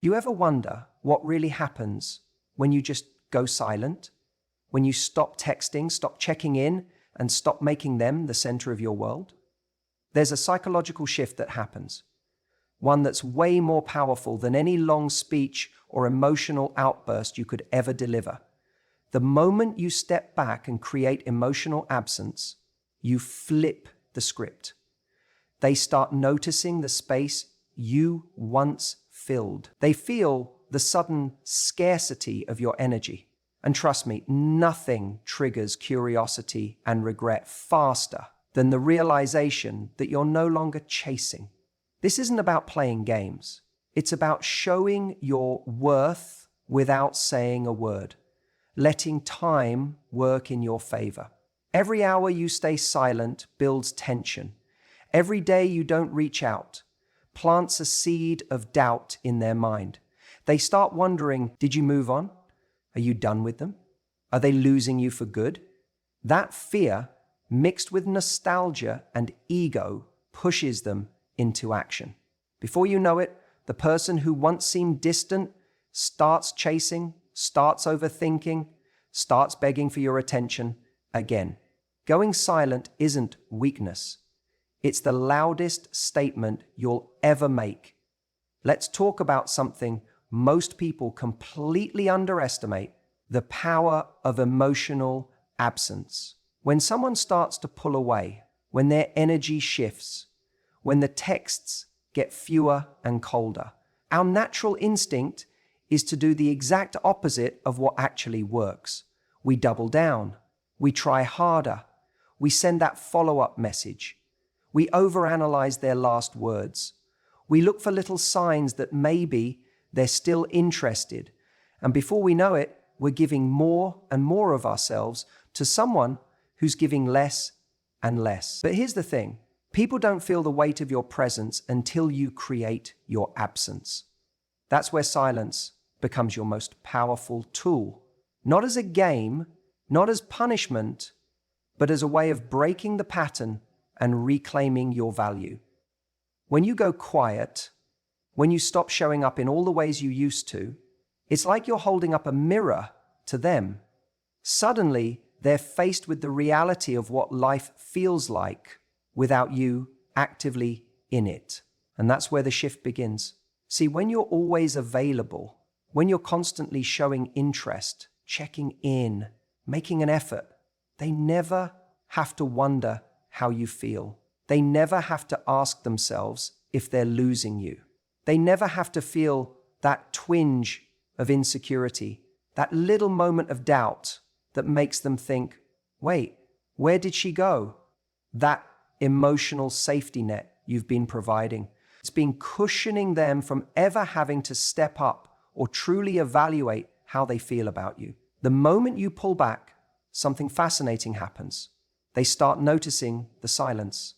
You ever wonder what really happens when you just go silent? When you stop texting, stop checking in, and stop making them the center of your world? There's a psychological shift that happens, one that's way more powerful than any long speech or emotional outburst you could ever deliver. The moment you step back and create emotional absence, you flip the script. They start noticing the space you once filled. They feel the sudden scarcity of your energy. And trust me, nothing triggers curiosity and regret faster than the realization that you're no longer chasing. This isn't about playing games. It's about showing your worth without saying a word, letting time work in your favor. Every hour you stay silent builds tension. Every day you don't reach out plants a seed of doubt in their mind. They start wondering, did you move on? Are you done with them? Are they losing you for good? That fear, mixed with nostalgia and ego, pushes them into action. Before you know it, the person who once seemed distant starts chasing, starts overthinking, starts begging for your attention again. Going silent isn't weakness. It's the loudest statement you'll ever make. Let's talk about something most people completely underestimate: the power of emotional absence. When someone starts to pull away, when their energy shifts, when the texts get fewer and colder, our natural instinct is to do the exact opposite of what actually works. We double down, we try harder, we send that follow-up message. We overanalyze their last words. We look for little signs that maybe they're still interested. And before we know it, we're giving more and more of ourselves to someone who's giving less and less. But here's the thing. People don't feel the weight of your presence until you create your absence. That's where silence becomes your most powerful tool. Not as a game, not as punishment, but as a way of breaking the pattern and reclaiming your value. When you go quiet, when you stop showing up in all the ways you used to, it's like you're holding up a mirror to them. Suddenly, they're faced with the reality of what life feels like without you actively in it. And that's where the shift begins. See, when you're always available, when you're constantly showing interest, checking in, making an effort, they never have to wonder how you feel. They never have to ask themselves if they're losing you. They never have to feel that twinge of insecurity, that little moment of doubt that makes them think, wait, where did she go? That emotional safety net you've been providing. It's been cushioning them from ever having to step up or truly evaluate how they feel about you. The moment you pull back, something fascinating happens. They start noticing the silence.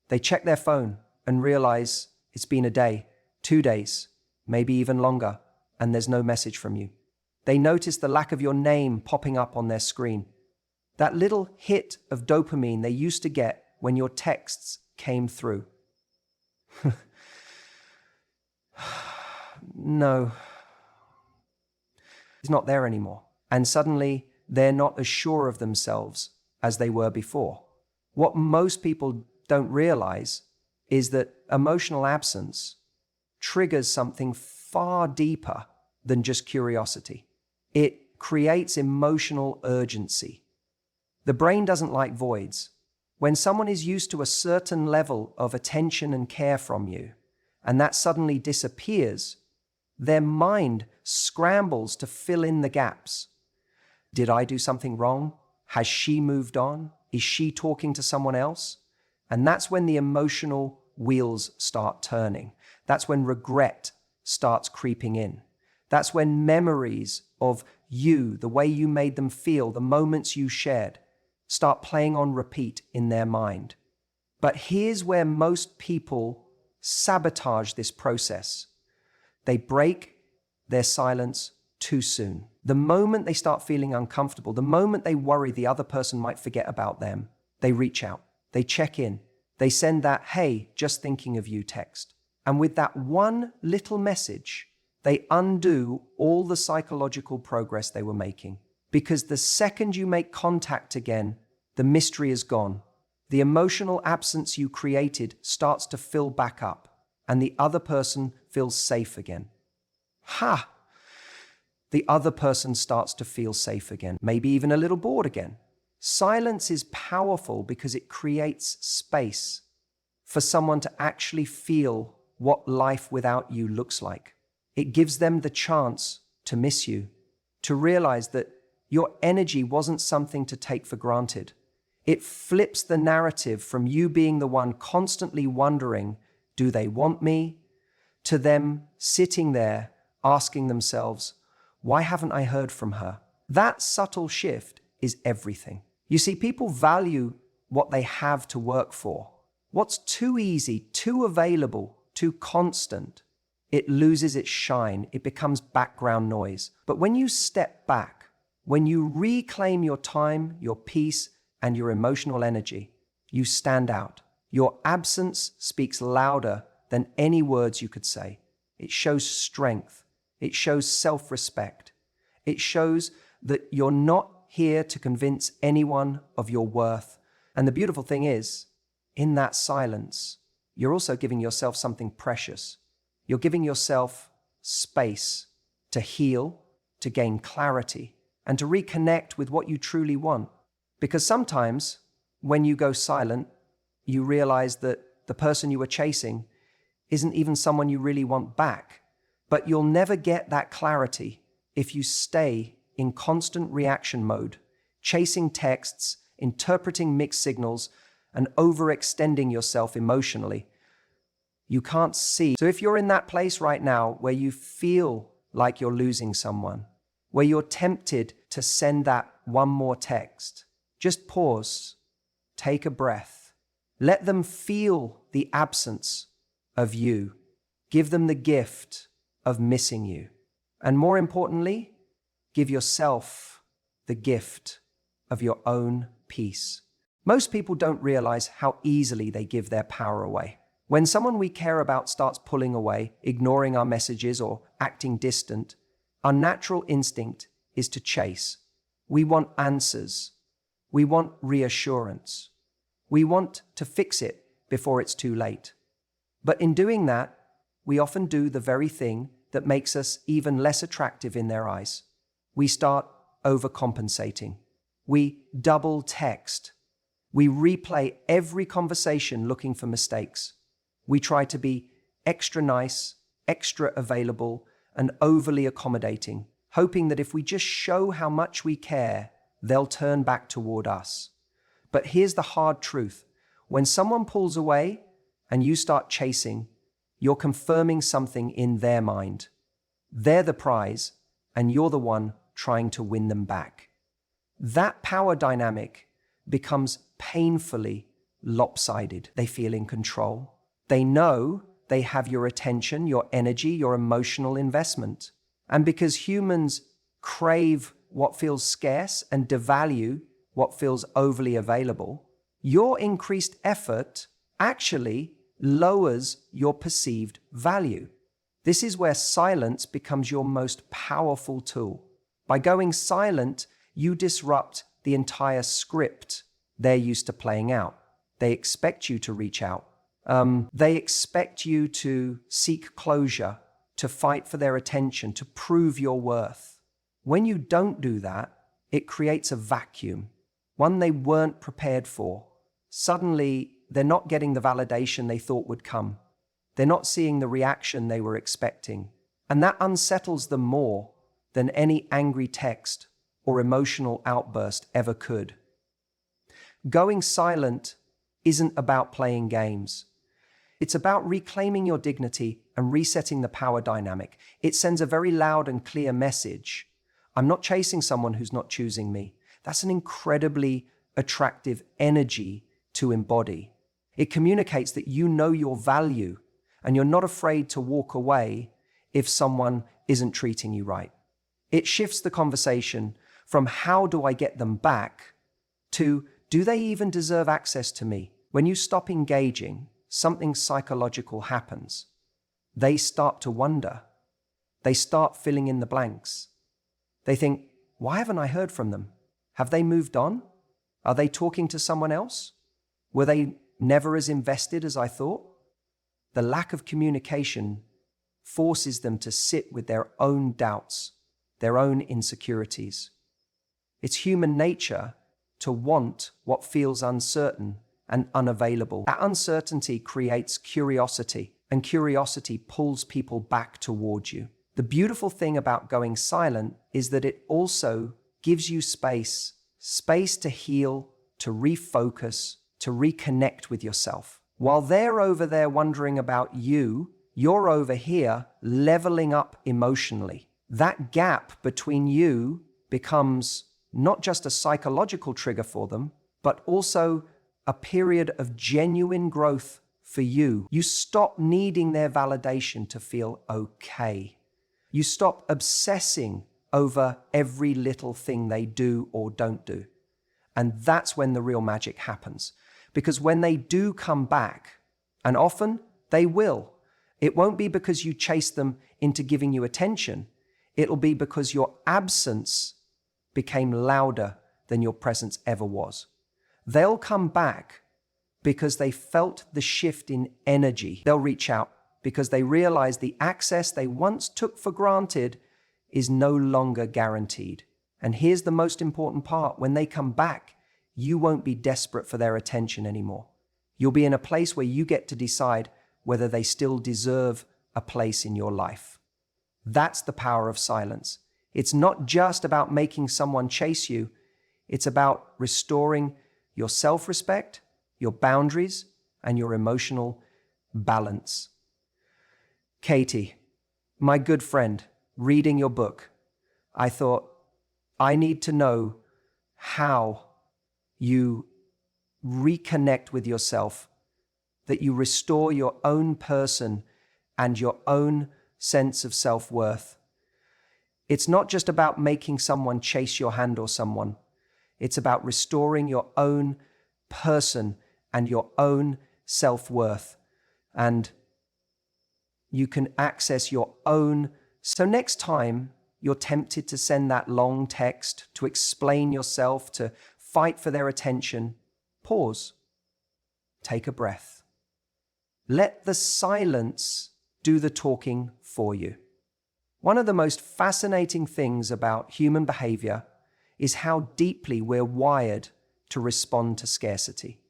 They check their phone and realize it's been a day, 2 days, maybe even longer, and there's no message from you. They notice the lack of your name popping up on their screen. That little hit of dopamine they used to get when your texts came through. No, it's not there anymore. And suddenly, they're not as sure of themselves as they were before. What most people don't realize is that emotional absence triggers something far deeper than just curiosity. It creates emotional urgency. The brain doesn't like voids. When someone is used to a certain level of attention and care from you, and that suddenly disappears, their mind scrambles to fill in the gaps. Did I do something wrong? Has she moved on? Is she talking to someone else? And that's when the emotional wheels start turning. That's when regret starts creeping in. That's when memories of you, the way you made them feel, the moments you shared, start playing on repeat in their mind. But here's where most people sabotage this process. They break their silence too soon. The moment they start feeling uncomfortable, the moment they worry the other person might forget about them, they reach out, they check in, they send that, "Hey, just thinking of you" text. And with that one little message, They undo all the psychological progress they were making. Because the second you make contact again, the mystery is gone. The emotional absence you created starts to fill back up, and the other person feels safe again. Ha! The other person starts to feel safe again, maybe even a little bored again. Silence is powerful because it creates space for someone to actually feel what life without you looks like. It gives them the chance to miss you, to realize that your energy wasn't something to take for granted. It flips the narrative from you being the one constantly wondering, do they want me, to them sitting there asking themselves, why haven't I heard from her? That subtle shift is everything. You see, people value what they have to work for. What's too easy, too available, too constant, it loses its shine, it becomes background noise. But when you step back, when you reclaim your time, your peace, and your emotional energy, you stand out. Your absence speaks louder than any words you could say. It shows strength. It shows self-respect. It shows that you're not here to convince anyone of your worth. And the beautiful thing is, in that silence, you're also giving yourself something precious. You're giving yourself space to heal, to gain clarity, and to reconnect with what you truly want. Because sometimes, when you go silent, you realize that the person you were chasing isn't even someone you really want back. But you'll never get that clarity if you stay in constant reaction mode, chasing texts, interpreting mixed signals, and overextending yourself emotionally. You can't see. So if you're in that place right now where you feel like you're losing someone, where you're tempted to send that one more text, just pause, take a breath, let them feel the absence of you, give them the gift of missing you, and more importantly, give yourself the gift of your own peace. Most people don't realize how easily they give their power away. When someone we care about starts pulling away, ignoring our messages, or acting distant, our natural instinct is to chase. We want answers. We want reassurance. We want to fix it before it's too late. But in doing that, we often do the very thing that makes us even less attractive in their eyes. We start overcompensating. We double text. We replay every conversation looking for mistakes. We try to be extra nice, extra available, and overly accommodating, hoping that if we just show how much we care, they'll turn back toward us. But here's the hard truth. When someone pulls away and you start chasing, you're confirming something in their mind. They're the prize, and you're the one trying to win them back. That power dynamic becomes painfully lopsided. They feel in control. They know they have your attention, your energy, your emotional investment. And because humans crave what feels scarce and devalue what feels overly available, your increased effort actually lowers your perceived value. This is where silence becomes your most powerful tool. By going silent, you disrupt the entire script they're used to playing out. They expect you to reach out. They expect you to seek closure, to fight for their attention, to prove your worth. When you don't do that, it creates a vacuum, one they weren't prepared for. Suddenly, they're not getting the validation they thought would come. They're not seeing the reaction they were expecting. And that unsettles them more than any angry text or emotional outburst ever could. Going silent isn't about playing games. It's about reclaiming your dignity and resetting the power dynamic. It sends a very loud and clear message. I'm not chasing someone who's not choosing me. That's an incredibly attractive energy to embody. It communicates that you know your value and you're not afraid to walk away if someone isn't treating you right. It shifts the conversation from how do I get them back to do they even deserve access to me? When you stop engaging, something psychological happens. They start to wonder. They start filling in the blanks. They think, why haven't I heard from them? Have they moved on? Are they talking to someone else? Were they never as invested as I thought? The lack of communication forces them to sit with their own doubts, their own insecurities. It's human nature to want what feels uncertain and unavailable. That uncertainty creates curiosity, and curiosity pulls people back towards you. The beautiful thing about going silent is that it also gives you space to heal, to refocus, to reconnect with yourself. While they're over there wondering about you, you're over here leveling up emotionally. That gap between you becomes not just a psychological trigger for them, but also a period of genuine growth for you. You stop needing their validation to feel okay. You stop obsessing over every little thing they do or don't do. And that's when the real magic happens. Because when they do come back, and often they will, it won't be because you chase them into giving you attention. It'll be because your absence became louder than your presence ever was. They'll come back because they felt the shift in energy. They'll reach out because they realize the access they once took for granted is no longer guaranteed. And here's the most important part. When they come back, you won't be desperate for their attention anymore. You'll be in a place where you get to decide whether they still deserve a place in your life. That's the power of silence. It's not just about making someone chase you. It's about restoring your self-respect, your boundaries, and your emotional balance. Katie, my good friend, reading your book, I thought, I need to know how you reconnect with yourself, that you restore your own person and your own sense of self-worth. It's not just about making someone chase your hand or someone. It's about restoring your own person and your own self-worth. And you can access your own. So next time you're tempted to send that long text, to explain yourself, to fight for their attention, pause. Take a breath. Let the silence do the talking for you. One of the most fascinating things about human behavior is how deeply we're wired to respond to scarcity.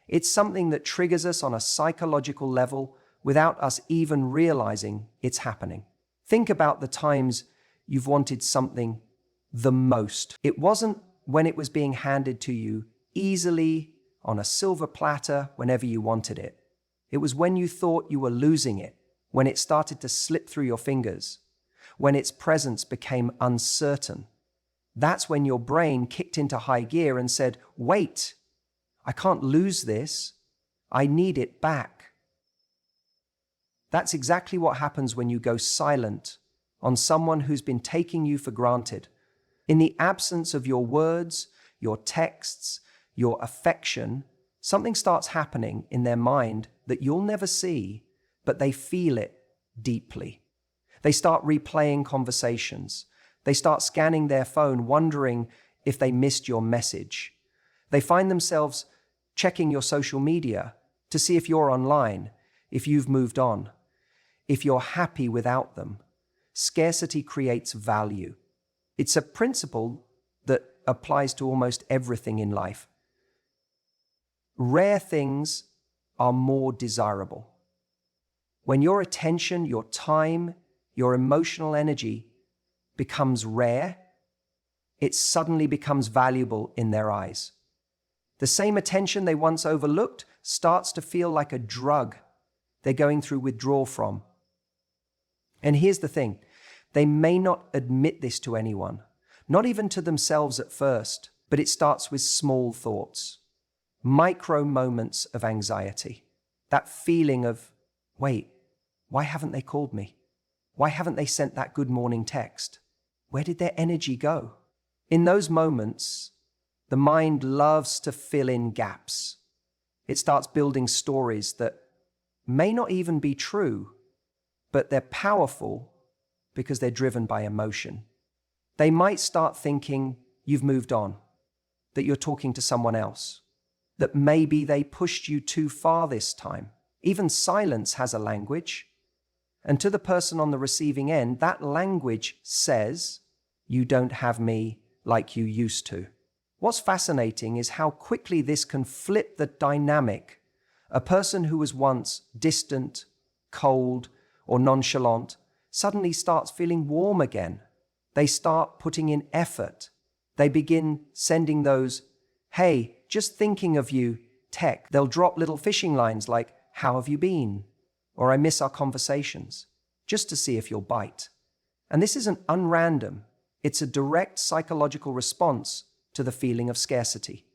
It's something that triggers us on a psychological level without us even realizing it's happening. Think about the times you've wanted something the most. It wasn't when it was being handed to you easily on a silver platter whenever you wanted it. It was when you thought you were losing it, when it started to slip through your fingers, when its presence became uncertain. That's when your brain kicked into high gear and said, wait, I can't lose this. I need it back. That's exactly what happens when you go silent on someone who's been taking you for granted. In the absence of your words, your texts, your affection, something starts happening in their mind that you'll never see, but they feel it deeply. They start replaying conversations. They start scanning their phone, wondering if they missed your message. They find themselves checking your social media to see if you're online, if you've moved on, if you're happy without them. Scarcity creates value. It's a principle that applies to almost everything in life. Rare things are more desirable. When your attention, your time, your emotional energy becomes rare, it suddenly becomes valuable in their eyes. The same attention they once overlooked starts to feel like a drug they're going through withdrawal from. And here's the thing, they may not admit this to anyone, not even to themselves at first, but it starts with small thoughts, micro moments of anxiety, that feeling of, wait, why haven't they called me? Why haven't they sent that good morning text? Where did their energy go? In those moments, the mind loves to fill in gaps. It starts building stories that may not even be true, but they're powerful because they're driven by emotion. They might start thinking you've moved on, that you're talking to someone else, that maybe they pushed you too far this time. Even silence has a language. And to the person on the receiving end, that language says, you don't have me like you used to. What's fascinating is how quickly this can flip the dynamic. A person who was once distant, cold, or nonchalant suddenly starts feeling warm again. They start putting in effort. They begin sending those, hey, just thinking of you, text. They'll drop little fishing lines like, how have you been? Or I miss our conversations, just to see if you'll bite. And this isn't unrandom. It's a direct psychological response to the feeling of scarcity.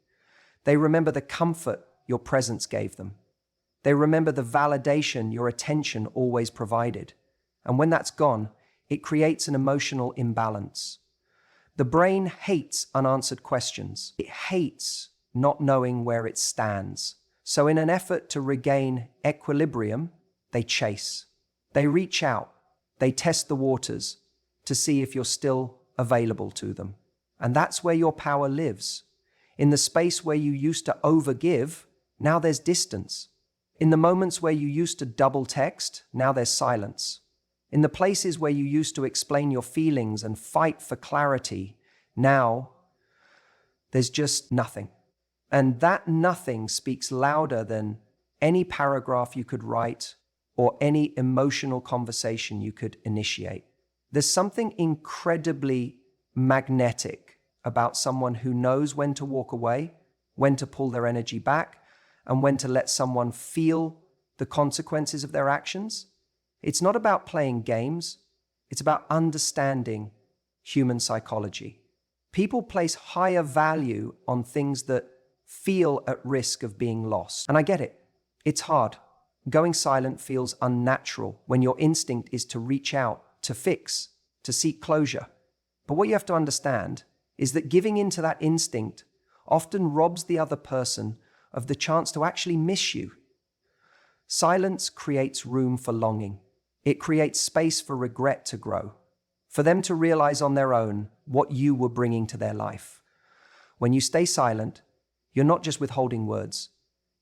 They remember the comfort your presence gave them. They remember the validation your attention always provided. And when that's gone, it creates an emotional imbalance. The brain hates unanswered questions. It hates not knowing where it stands. So in an effort to regain equilibrium, they chase. They reach out. They test the waters to see if you're still available to them. And that's where your power lives. In the space where you used to overgive, now there's distance. In the moments where you used to double text, now there's silence. In the places where you used to explain your feelings and fight for clarity, now there's just nothing. And that nothing speaks louder than any paragraph you could write or any emotional conversation you could initiate. There's something incredibly magnetic about someone who knows when to walk away, when to pull their energy back, and when to let someone feel the consequences of their actions. It's not about playing games. It's about understanding human psychology. People place higher value on things that feel at risk of being lost. And I get it. It's hard. Going silent feels unnatural when your instinct is to reach out, to fix, to seek closure. But what you have to understand is that giving in to that instinct often robs the other person of the chance to actually miss you. Silence creates room for longing. It creates space for regret to grow, for them to realize on their own what you were bringing to their life. When you stay silent, you're not just withholding words.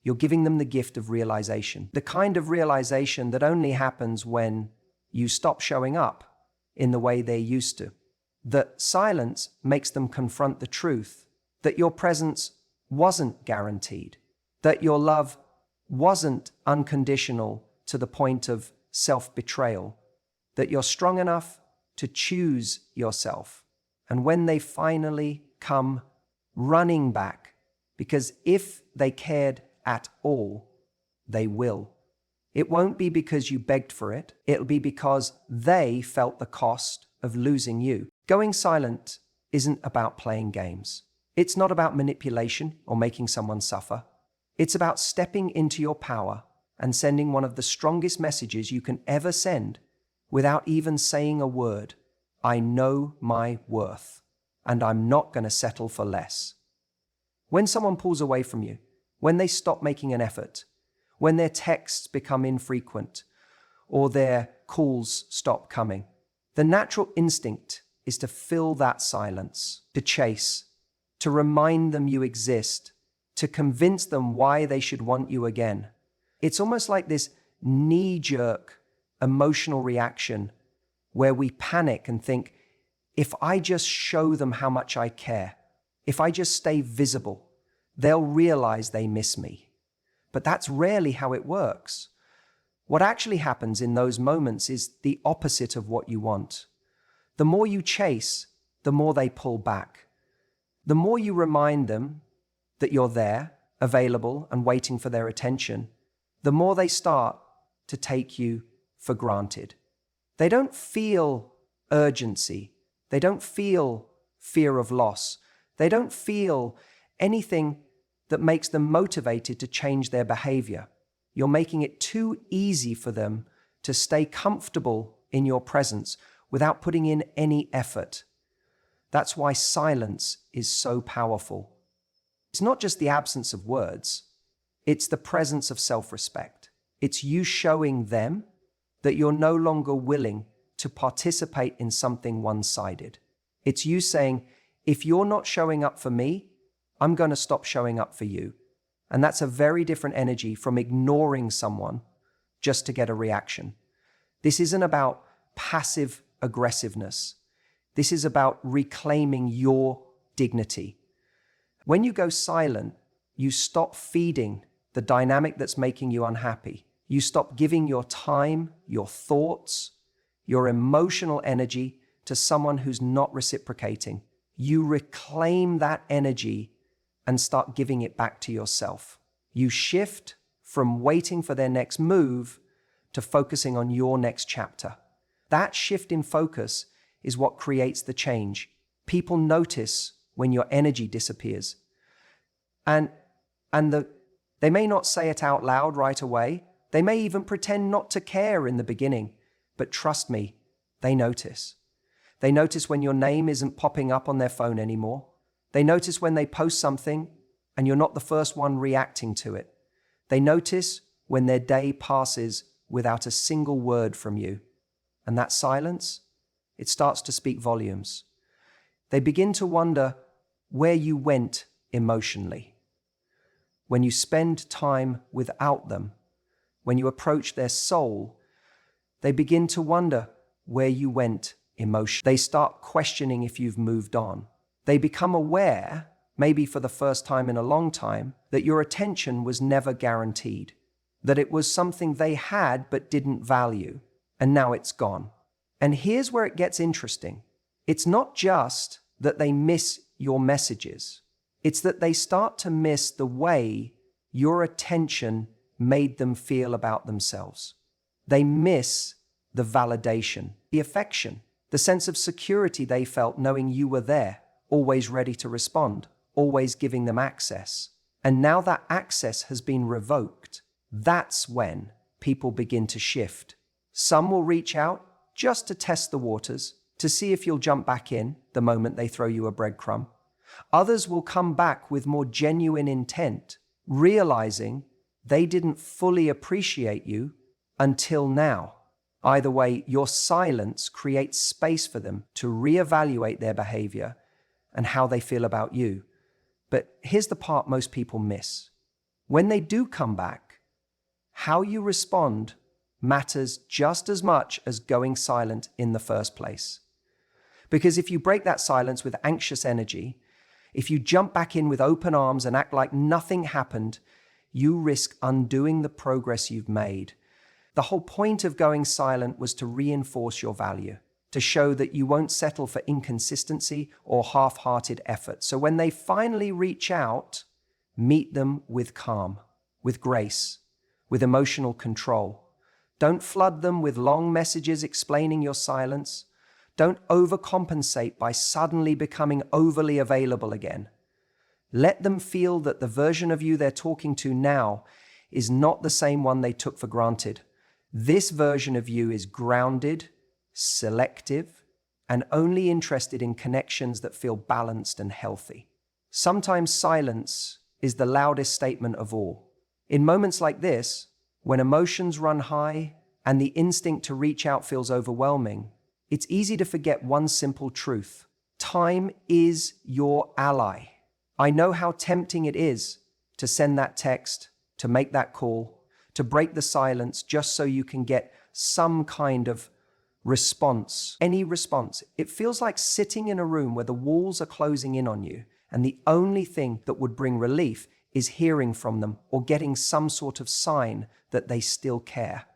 You're giving them the gift of realization, the kind of realization that only happens when you stop showing up in the way they used to. That silence makes them confront the truth, that your presence wasn't guaranteed, that your love wasn't unconditional to the point of self-betrayal, that you're strong enough to choose yourself. And when they finally come running back, because if they cared at all, they will. It won't be because you begged for it. It'll be because they felt the cost of losing you. Going silent isn't about playing games. It's not about manipulation or making someone suffer. It's about stepping into your power and sending one of the strongest messages you can ever send without even saying a word. I know my worth, and I'm not going to settle for less. When someone pulls away from you, when they stop making an effort, when their texts become infrequent, or their calls stop coming, the natural instinct is to fill that silence, to chase, to remind them you exist, to convince them why they should want you again. It's almost like this knee-jerk emotional reaction where we panic and think, if I just show them how much I care, if I just stay visible, they'll realize they miss me. But that's rarely how it works. What actually happens in those moments is the opposite of what you want. The more you chase, the more they pull back. The more you remind them that you're there, available, and waiting for their attention, the more they start to take you for granted. They don't feel urgency. They don't feel fear of loss. They don't feel anything that makes them motivated to change their behavior. You're making it too easy for them to stay comfortable in your presence without putting in any effort. That's why silence is so powerful. It's not just the absence of words. It's the presence of self-respect. It's you showing them that you're no longer willing to participate in something one-sided. It's you saying, if you're not showing up for me, I'm going to stop showing up for you. And that's a very different energy from ignoring someone just to get a reaction. This isn't about passive aggressiveness. This is about reclaiming your dignity. When you go silent, you stop feeding the dynamic that's making you unhappy. You stop giving your time, your thoughts, your emotional energy to someone who's not reciprocating. You reclaim that energy and start giving it back to yourself. You shift from waiting for their next move to focusing on your next chapter. That shift in focus is what creates the change. People notice when your energy disappears. And they may not say it out loud right away. They may even pretend not to care in the beginning. But trust me, they notice. They notice when your name isn't popping up on their phone anymore. They notice when they post something and you're not the first one reacting to it. They notice when their day passes without a single word from you. And that silence, it starts to speak volumes. They begin to wonder where you went emotionally. When you spend time without them, when you approach their soul, they begin to wonder where you went emotionally. They start questioning if you've moved on. They become aware, maybe for the first time in a long time, that your attention was never guaranteed, that it was something they had but didn't value, and now it's gone. And here's where it gets interesting. It's not just that they miss your messages. It's that they start to miss the way your attention made them feel about themselves. They miss the validation, the affection, the sense of security they felt knowing you were there, always ready to respond, always giving them access. And now that access has been revoked. That's when people begin to shift. Some will reach out just to test the waters, to see if you'll jump back in the moment they throw you a breadcrumb. Others will come back with more genuine intent, realizing they didn't fully appreciate you until now. Either way, your silence creates space for them to reevaluate their behavior and how they feel about you. But here's the part most people miss. When they do come back, how you respond matters just as much as going silent in the first place. Because if you break that silence with anxious energy, if you jump back in with open arms and act like nothing happened, you risk undoing the progress you've made. The whole point of going silent was to reinforce your value, to show that you won't settle for inconsistency or half-hearted effort. So when they finally reach out, meet them with calm, with grace, with emotional control. Don't flood them with long messages explaining your silence. Don't overcompensate by suddenly becoming overly available again. Let them feel that the version of you they're talking to now is not the same one they took for granted. This version of you is grounded, selective, and only interested in connections that feel balanced and healthy. Sometimes silence is the loudest statement of all. In moments like this, when emotions run high and the instinct to reach out feels overwhelming, it's easy to forget one simple truth. Time is your ally. I know how tempting it is to send that text, to make that call, to break the silence just so you can get some kind of response, any response. It feels like sitting in a room where the walls are closing in on you, and the only thing that would bring relief is hearing from them or getting some sort of sign that they still care.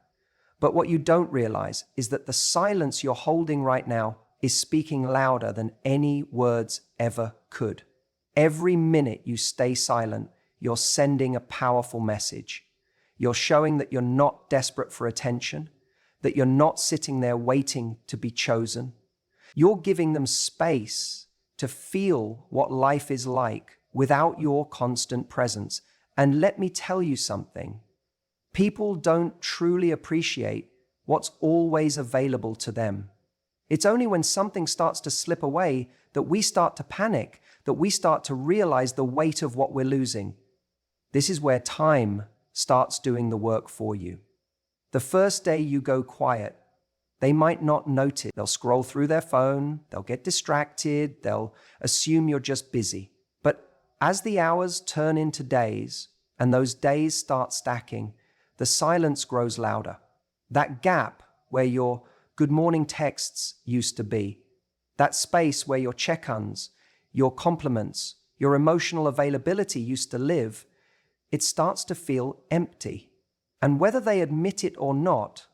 But what you don't realize is that the silence you're holding right now is speaking louder than any words ever could. Every minute you stay silent, you're sending a powerful message. You're showing that you're not desperate for attention, that you're not sitting there waiting to be chosen. You're giving them space to feel what life is like without your constant presence. And let me tell you something. People don't truly appreciate what's always available to them. It's only when something starts to slip away that we start to panic, that we start to realize the weight of what we're losing. This is where time starts doing the work for you. The first day you go quiet, They might not notice. They'll scroll through their phone, they'll get distracted, they'll assume you're just busy. But as the hours turn into days and those days start stacking, the silence grows louder. That gap where your good morning texts used to be, that space where your check-ins, your compliments, your emotional availability used to live, it starts to feel empty. And whether they admit it or not,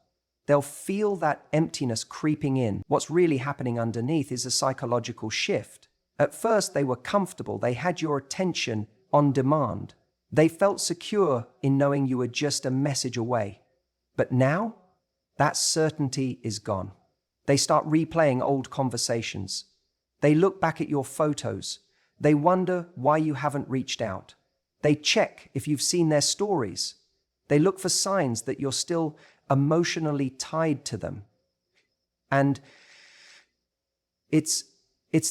they'll feel that emptiness creeping in. What's really happening underneath is a psychological shift. At first, they were comfortable. They had your attention on demand. They felt secure in knowing you were just a message away. But now, that certainty is gone. They start replaying old conversations. They look back at your photos. They wonder why you haven't reached out. They check if you've seen their stories. They look for signs that you're still emotionally tied to them. And it's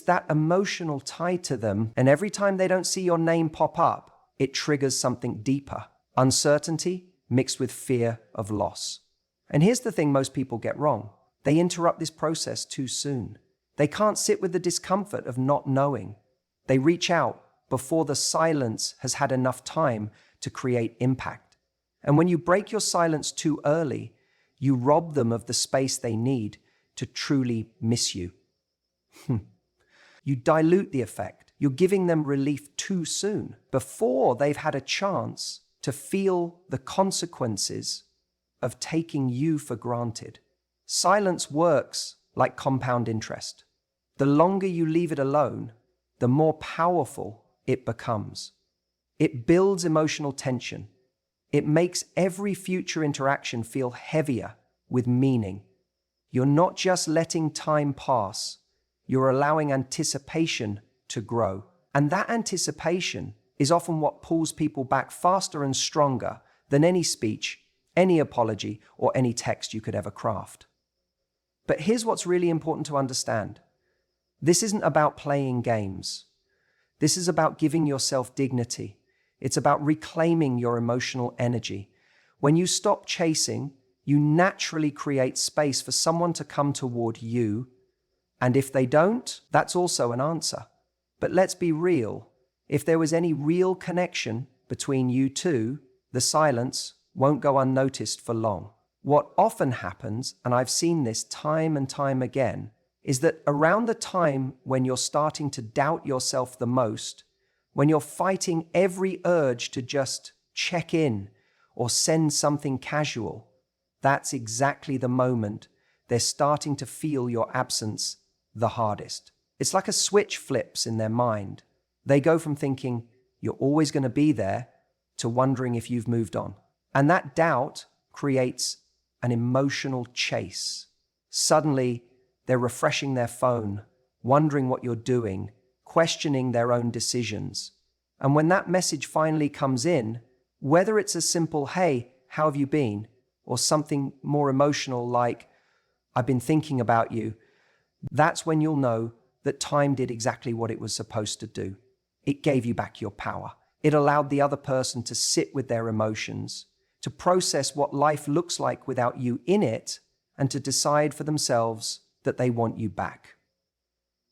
that emotional tie to them, and every time they don't see your name pop up, it triggers something deeper. Uncertainty mixed with fear of loss. And here's the thing most people get wrong. They interrupt this process too soon. They can't sit with the discomfort of not knowing. They reach out before the silence has had enough time to create impact. And when you break your silence too early, you rob them of the space they need to truly miss you. You dilute the effect. You're giving them relief too soon, before they've had a chance to feel the consequences of taking you for granted. Silence works like compound interest. The longer you leave it alone, the more powerful it becomes. It builds emotional tension. It makes every future interaction feel heavier with meaning. You're not just letting time pass, you're allowing anticipation to grow. And that anticipation is often what pulls people back faster and stronger than any speech, any apology, or any text you could ever craft. But here's what's really important to understand. This isn't about playing games. This is about giving yourself dignity. It's about reclaiming your emotional energy. When you stop chasing, you naturally create space for someone to come toward you. And if they don't, that's also an answer. But let's be real. If there was any real connection between you two, the silence won't go unnoticed for long. What often happens, and I've seen this time and time again, is that around the time when you're starting to doubt yourself the most, when you're fighting every urge to just check in or send something casual, that's exactly the moment they're starting to feel your absence the hardest. It's like a switch flips in their mind. They go from thinking you're always going to be there to wondering if you've moved on. And that doubt creates an emotional chase. Suddenly, they're refreshing their phone, wondering what you're doing, questioning their own decisions. And when that message finally comes in, whether it's a simple, "Hey, how have you been?" or something more emotional like, "I've been thinking about you," that's when you'll know that time did exactly what it was supposed to do. It gave you back your power. It allowed the other person to sit with their emotions, to process what life looks like without you in it, and to decide for themselves that they want you back.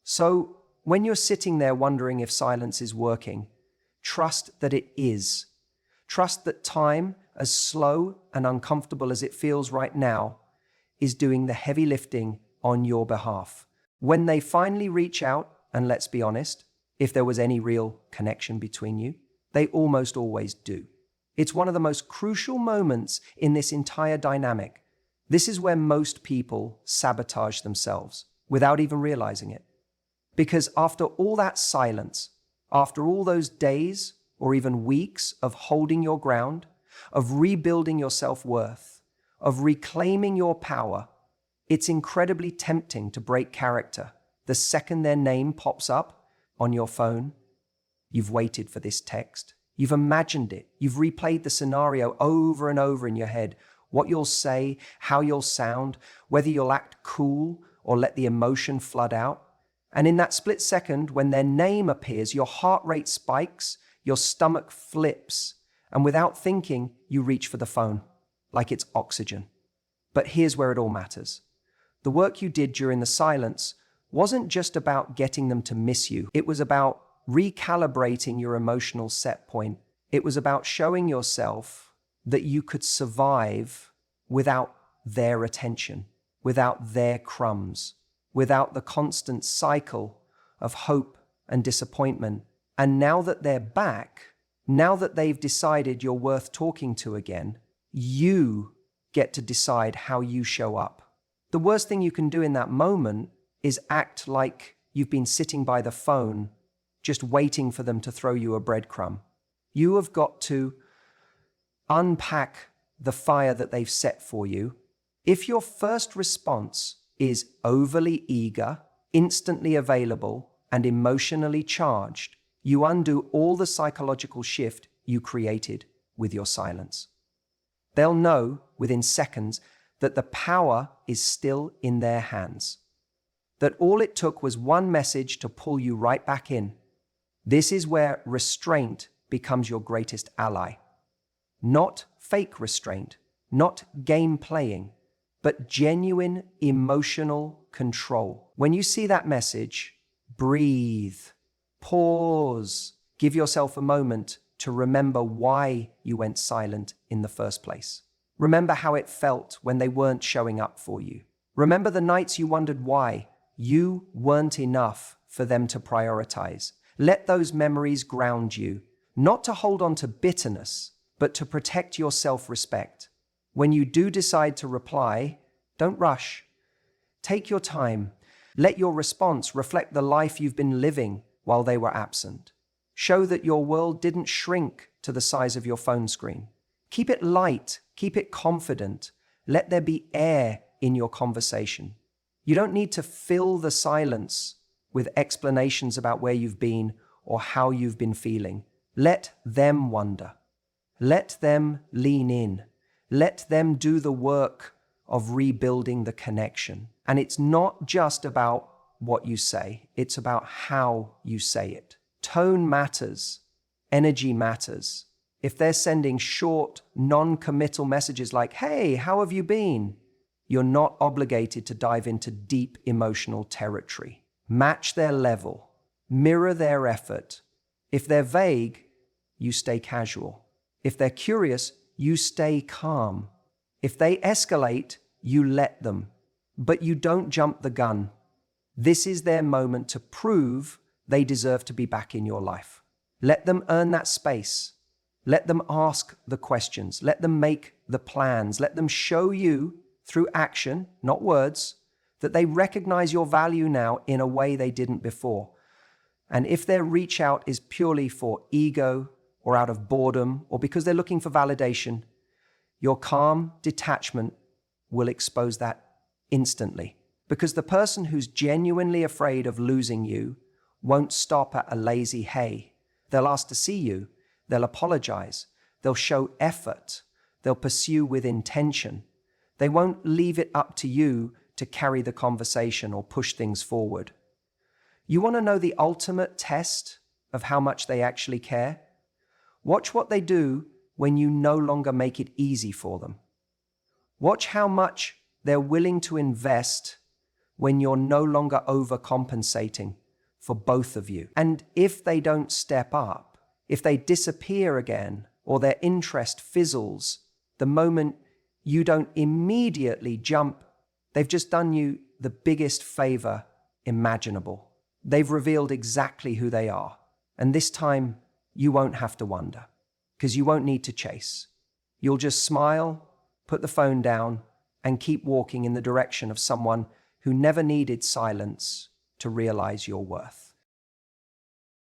So, when you're sitting there wondering if silence is working, trust that it is. Trust that time, as slow and uncomfortable as it feels right now, is doing the heavy lifting on your behalf. When they finally reach out, and let's be honest, if there was any real connection between you, they almost always do. It's one of the most crucial moments in this entire dynamic. This is where most people sabotage themselves without even realizing it. Because after all that silence, after all those days or even weeks of holding your ground, of rebuilding your self-worth, of reclaiming your power, it's incredibly tempting to break character. The second their name pops up on your phone, you've waited for this text. You've imagined it. You've replayed the scenario over and over in your head. What you'll say, how you'll sound, whether you'll act cool or let the emotion flood out. And in that split second, when their name appears, your heart rate spikes, your stomach flips, and without thinking, you reach for the phone, like it's oxygen. But here's where it all matters. The work you did during the silence wasn't just about getting them to miss you. It was about recalibrating your emotional set point. It was about showing yourself that you could survive without their attention, without their crumbs, without the constant cycle of hope and disappointment. And now that they're back, now that they've decided you're worth talking to again, you get to decide how you show up. The worst thing you can do in that moment is act like you've been sitting by the phone, just waiting for them to throw you a breadcrumb. You have got to unpack the fire that they've set for you. If your first response is overly eager, instantly available, and emotionally charged, you undo all the psychological shift you created with your silence. They'll know within seconds that the power is still in their hands, that all it took was one message to pull you right back in. This is where restraint becomes your greatest ally. Not fake restraint, not game playing, but genuine emotional control. When you see that message, breathe, pause, give yourself a moment to remember why you went silent in the first place. Remember how it felt when they weren't showing up for you. Remember the nights you wondered why you weren't enough for them to prioritize. Let those memories ground you, not to hold on to bitterness, but to protect your self-respect. When you do decide to reply, don't rush. Take your time. Let your response reflect the life you've been living while they were absent. Show that your world didn't shrink to the size of your phone screen. Keep it light, keep it confident. Let there be air in your conversation. You don't need to fill the silence with explanations about where you've been or how you've been feeling. Let them wonder. Let them lean in. Let them do the work of rebuilding the connection. And it's not just about what you say, it's about how you say it. Tone matters. Energy matters. If they're sending short, non-committal messages like, "Hey, how have you been?" you're not obligated to dive into deep emotional territory. Match their level. Mirror their effort. If they're vague, you stay casual. If they're curious, you stay calm. If they escalate, you let them. But you don't jump the gun. This is their moment to prove they deserve to be back in your life. Let them earn that space. Let them ask the questions. Let them make the plans. Let them show you through action, not words, that they recognize your value now in a way they didn't before. And if their reach out is purely for ego or out of boredom or because they're looking for validation, your calm detachment will expose that instantly. Because the person who's genuinely afraid of losing you won't stop at a lazy hey. They'll ask to see you. They'll apologize. They'll show effort. They'll pursue with intention. They won't leave it up to you to carry the conversation or push things forward. You want to know the ultimate test of how much they actually care? Watch what they do when you no longer make it easy for them. Watch how much they're willing to invest when you're no longer overcompensating for both of you. And if they don't step up, if they disappear again, or their interest fizzles, the moment you don't immediately jump, they've just done you the biggest favor imaginable. They've revealed exactly who they are. And this time, you won't have to wonder, because you won't need to chase. You'll just smile, put the phone down, and keep walking in the direction of someone who never needed silence to realize your worth.